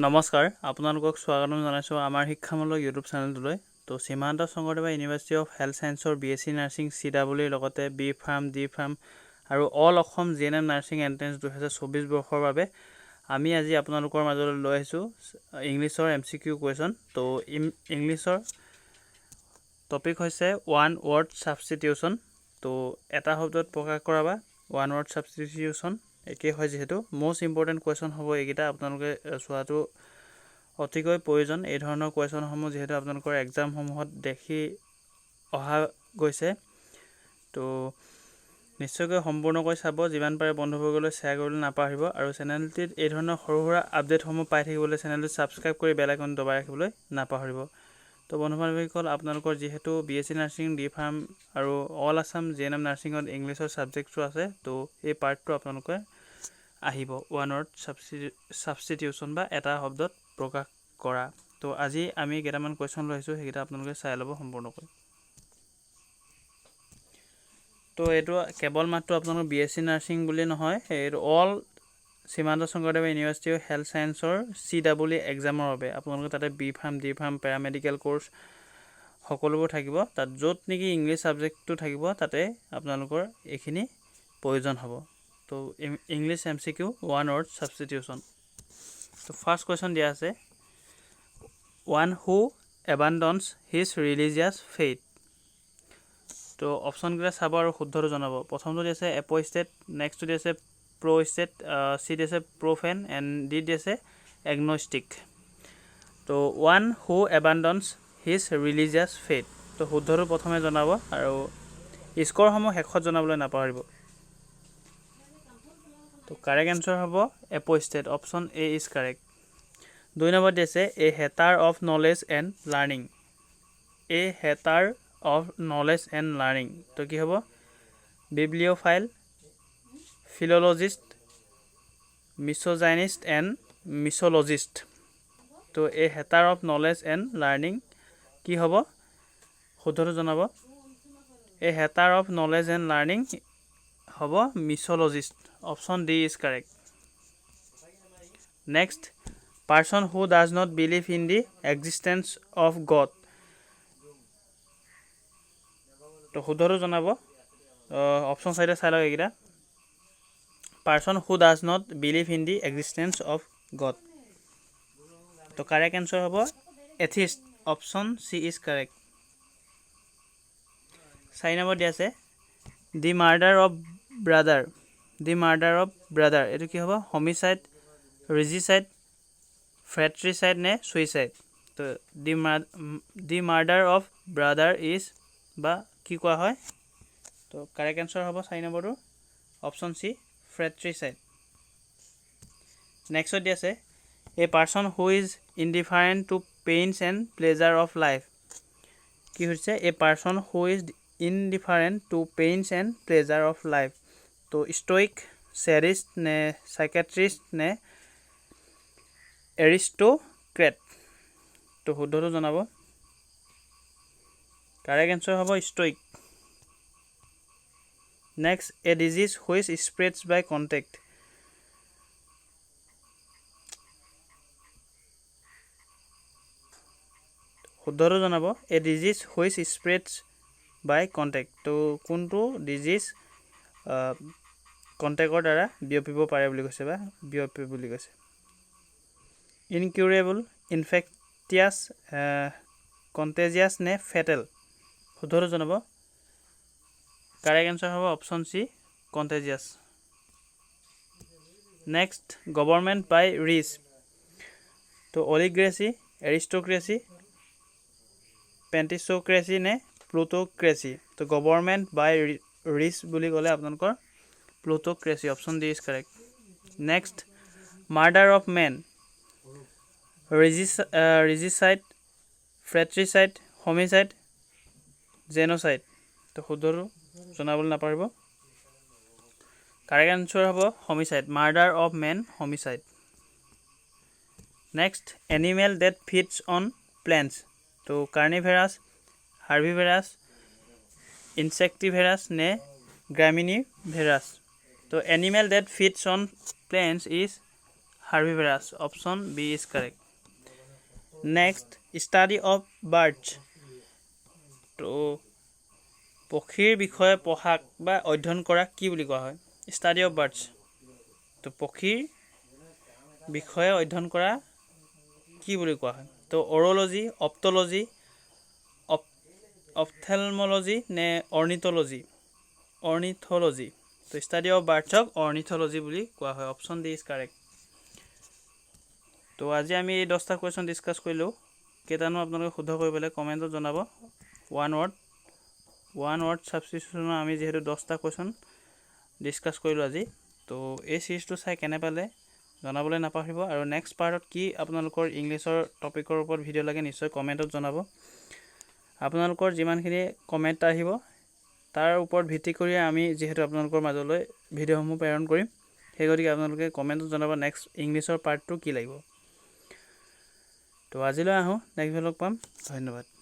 নমস্কাৰ আপোনালোকক স্বাগতম জনাইছোঁ আমাৰ শিক্ষামূলক ইউটিউব চেনেলটোলৈ। তো সীমান্ত শংকৰদেৱ ইউনিভাৰ্চিটি অফ হেল্থ চায়েন্সৰ BSc নাৰ্ছিং CWৰ লগতে বি ফাৰ্ম ডি ফাৰ্ম আৰু all Assam GNM nursing entrance 2024 বৰ্ষৰ বাবে আমি আজি আপোনালোকৰ মাজলৈ লৈ আহিছোঁ ইংলিছৰ MCQ কুৱেশ্যন। তো ইংলিছৰ টপিক হৈছে ওৱান ৱৰ্ড ছাবষ্টিটিউশ্যন। তো এটা শব্দত প্ৰকাশ কৰা বা ওৱান ৱৰ্ড ছাবষ্টিটিউশ্যন একেই হয়, যিহেতু মষ্ট ইম্পৰ্টেণ্ট কুৱেশ্যন হ'ব এইকেইটা। আপোনালোকে চোৱাটো অতিকৈ প্ৰয়োজন। এই ধৰণৰ কুৱেশ্যনসমূহ যিহেতু আপোনালোকৰ এক্সামসমূহত দেখি অহা গৈছে, তো নিশ্চয়কৈ সম্পূৰ্ণকৈ চাব। যিমান পাৰে বন্ধুবৰ্গলৈ শ্বেয়াৰ কৰিবলৈ নাপাহৰিব আৰু চেনেলটিত এই ধৰণৰ সৰু সুৰা আপডেটসমূহ পাই থাকিবলৈ চেনেলটো ছাবস্ক্ৰাইব কৰি বেল আইকন দবাই ৰাখিবলৈ নাপাহৰিব। তো বন্ধু বান্ধৱীসকল, আপোনালোকৰ যিহেতু BSc নাৰ্ছিং ডি ফাৰ্ম আৰু অল আছাম GNM নাৰ্ছিঙত ইংলিছৰ ছাবজেক্টটো আছে, তো এই পাৰ্টটো আপোনালোকে আহিব ওৱান ৱৰ্ড ছাবষ্টিটিউশ্যন বা এটা শব্দত প্ৰকাশ কৰা। তো আজি আমি কেইটামান কুৱেশ্যন লৈ আহিছোঁ, সেইকেইটা আপোনালোকে চাই ল'ব সম্পূৰ্ণকৈ। তো এইটো কেৱল মাত্ৰ আপোনালোকৰ BSc নাৰ্ছিং বুলি নহয়, এইটো অল Srimanta Sankardeva university of health চায়েন্সৰ CW এক্সামৰ বাবে আপোনালোকে তাতে B pharm D pharm paramedical course সকলোবোৰ থাকিব। তাত য'ত নেকি ইংলিছ ছাবজেক্টটো থাকিব তাতে আপোনালোকৰ এইখিনি প্ৰয়োজন হ'ব। তো English MCQ one word substitution. তো ফাৰ্ষ্ট কুৱেশ্যন দিয়া আছে, one who abandons his religious faith. তো অপশ্যনকেইটা চাব আৰু শুদ্ধটো জনাব। প্ৰথমটো দি আছে এপ'ষ্টেট, নেক্সটটো দি আছে প্ৰ'ষ্টেট, চি দি আছে প্ৰ'ফেন এণ্ড ডি দি আছে এগনষ্টিক। তো one who abandons his religious faith, তো শুদ্ধটো প্ৰথমে জনাব আৰু স্ক'ৰসমূহ শেষত জনাবলৈ নাপাহৰিব। তো কাৰেক্ট এনচাৰ হ'ব apostate, option A is correct. 2 নম্বৰ দি আছে a hater of knowledge and learning. A hater of knowledge and learning, তো কি হ'ব bibliophile, philologist, misogynist and misologist. তো a hater of knowledge and learning কি হ'ব, শুদ্ধটো জনাব। A hater of knowledge and learning হ'ব misologist, option D is correct. Next, person who does not believe in the existence of God. তো শুদ্ধটো জনাব। Option চাইডে চাই লওক এইকেইটা। Person who does not believe in the existence of God, তো correct answer হ'ব atheist, option C is correct. 4 নম্বৰ দি আছে the murder of brother. The murder of brother, এইটো কি হ'ব হমিচাইড, ৰেজিচাইড, ফ্ৰেট্ৰিচাইড নে ছুইচাইড। তো the murder of brother is বা কি কোৱা হয়, তো কাৰেক্ট এনচাৰ হ'ব 4 নম্বৰটো অপশ্যন চি ফ্ৰেট্ৰিচাইড। নেক্সট দি আছে a person who is indifferent to pains and pleasure of life. কি হৈছে a person who is indifferent to pains and pleasure of life. তো ষ্টইক, চেৰিষ্ট নে চাইকেট্ৰিষ্ট নে এৰিষ্ট'ক্ৰেট, তো শুদ্ধটো জনাব। কাৰেক্ট এনচাৰ হ'ব stoic. Next, a disease which spreads by contact. শুদ্ধটো জনাব। A disease which spreads by contact, তো কোনটো ডিজিজ কণ্টেক্টৰ দ্বাৰা বিয়পিব পাৰে বুলি কৈছে বা বিয়পে বুলি কৈছে। ইনকিউৰেবল, ইনফেক্টিয়াছ, কণ্টেজিয়াছ নে ফেটেল, শুদ্ধটো জনাব। কাৰেক্ট এনচাৰ হ'ব অপশ্যন চি কণ্টেজিয়াছ। নেক্সট, গভৰ্ণমেণ্ট বাই ৰিচ। তো অলিগ্ৰেচি, এৰিষ্ট'ক্ৰেচি, পেণ্টিচক্ৰেচি নে প্লুটোক্ৰেচি। তো গভৰ্ণমেণ্ট বাই ৰিচ বুলি ক'লে আপোনালোকৰ plutocracy, option D is correct. Next, murder of men, regicide, fratricide, homicide, genocide. তো শুদ্ধটো জনাবলৈ নাপাহৰিব। কাৰেক্ট এনচাৰ হ'ব homicide, murder of men homicide. Next, animal that feeds on plants. তো কাৰ্নিভেৰাছ, হাৰ্বিভেৰাছ, ইনচেক্টিভেৰাছ নে গ্ৰামিনিভেৰাছ। তো animal that feeds on plants is herbivorous. Option B is correct. Next, study of birds. তো পক্ষীৰ বিষয়ে পঢ়াক বা অধ্যয়ন কৰা কি বুলি কোৱা হয়? Study of birds. তো পক্ষীৰ বিষয়ে অধ্যয়ন কৰা কি বুলি কোৱা হয়? তো অৰলজি, অপ্টলজি, অপথেলমলজি নে অৰ্নিথলজি? অৰ্নিথলজি. তো ষ্টাডি অফ বাৰ্ডছক অৰ্নিথলজি বুলি কোৱা হয়। Option D is correct. তো আজি আমি এই 10টা কুৱেশ্যন ডিছকাছ কৰিলোঁ। কেইটানো আপোনালোকে শুদ্ধ কৰি পেলাই কমেণ্টত জনাব। ওৱান ৱৰ্ড ছাবষ্টিটিউশ্যনৰ আমি যিহেতু 10টা কুৱেশ্যন ডিছকাছ কৰিলোঁ আজি। তো এই চিৰিজটো চাই কেনে পালে জনাবলৈ নাপাহৰিব। আৰু নেক্সট পাৰ্টত কি আপোনালোকৰ ইংলিছৰ টপিকৰ ওপৰত ভিডিঅ' লাগে নিশ্চয় কমেণ্টত জনাব। আপোনালোকৰ যিমানখিনি কমেণ্ট আহিব তাৰ ওপৰত ভিত্তি কৰি আমি যিহেতু আপোনালোকৰ মাজলৈ ভিডিঅ'সমূহ প্ৰেৰণ কৰিম, সেই গতিকে আপোনালোকে কমেণ্টত জনাব নেক্সট ইংলিছৰ পাৰ্টটো কি লাগিব। তো আজিলৈ আহোঁ, নেক্সট ভিডিঅ'ত লগ পাম। ধন্যবাদ।